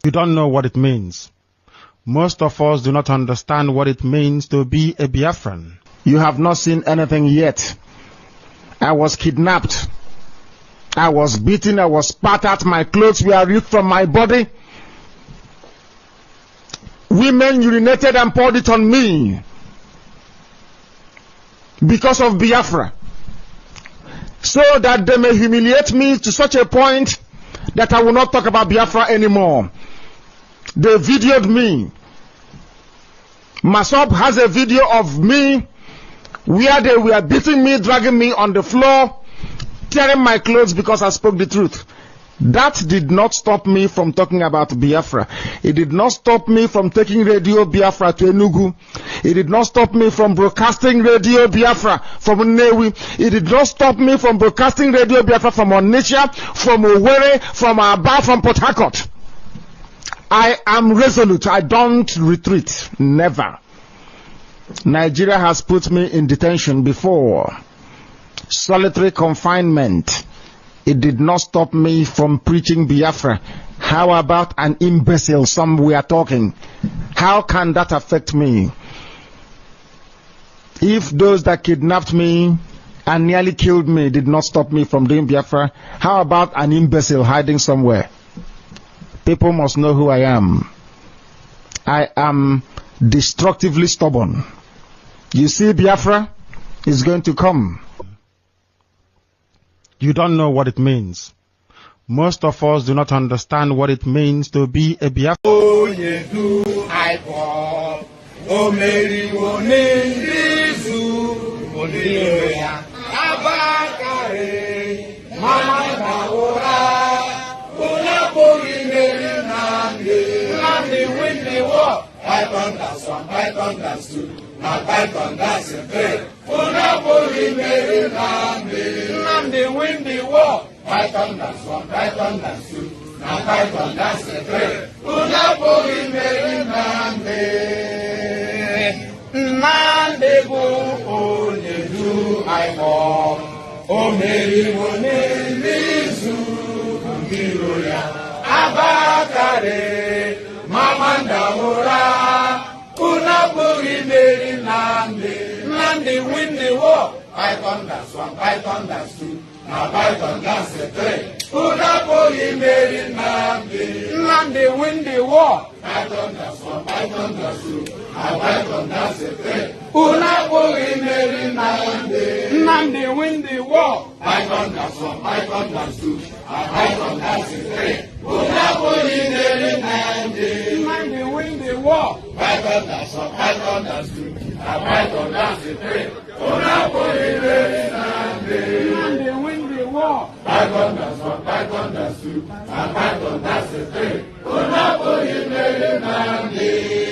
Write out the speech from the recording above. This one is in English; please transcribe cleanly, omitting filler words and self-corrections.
You don't know what it means. Most of us do not understand what it means to be a Biafran. You have not seen anything yet. I was kidnapped. I was beaten. I was spat at. My clothes were ripped from my body. Women urinated and poured it on me because of Biafra, so that they may humiliate me to such a point that I will not talk about Biafra anymore. They videoed me. Masop has a video of me where they were beating me, dragging me on the floor, tearing my clothes because I spoke the truth. That did not stop me from talking about Biafra. It did not stop me from taking Radio Biafra to Enugu. It did not stop me from broadcasting Radio Biafra from Nnewi. It did not stop me from broadcasting Radio Biafra from Onitsha, from Owerri, from Aba, from Port Harcourt. I am resolute. I don't retreat. Never. Nigeria has put me in detention before. Solitary confinement. It did not stop me from preaching Biafra. How about an imbecile? Some we are talking. How can that affect me? If those that kidnapped me and nearly killed me did not stop me from doing Biafra, how about an imbecile hiding somewhere? People must know who I am. I am destructively stubborn. You see, Biafra is going to come. You don't know what it means. Most of us do not understand what it means to be a Biafran. Oh, you do IPOB. Oh, Mary, oh, Nindizu. Oh, Nigeria. Abakare. Mama Kaora. Una Pori, Mary, Nnamdi. Nnamdi win the war. Python, that's one. Python, that's two. Now Python, that's a three. Una Pori, Mary, Nnamdi. Nnamdi win the war. Python, that's one. Python, that's two. Now Python, that's a three. Una Pori, Mary, Nnamdi. Nnamdi go, oh, you do IPOB. Oh, Mary, oh, Nindizu. Nigeria. Abakare. Mama Ndamura. Una Pori, Mary, Nnamdi. Nnamdi win the war. Python, that's one. Python, that's two. Now Python, that's a three. Una Pori, Mary, Nnamdi. Nnamdi win the war. Python, that's one. Python, that's two. Now Python, that's a three. Una Pori, Mary, Nnamdi. Nnamdi win the war. Python, that's one. Python, that's two. Now Python, that's a three. Una Pori, Mary, Nnamdi. Nnamdi win the war. Python, that's one. Python, that's two. Now Python, that's a three. Una Pori, Mary, Nnamdi. Nnamdi win the war. Python, that's one. Python, that's two. Now Python, that's a three. Una Pori, Mary, Nnamdi.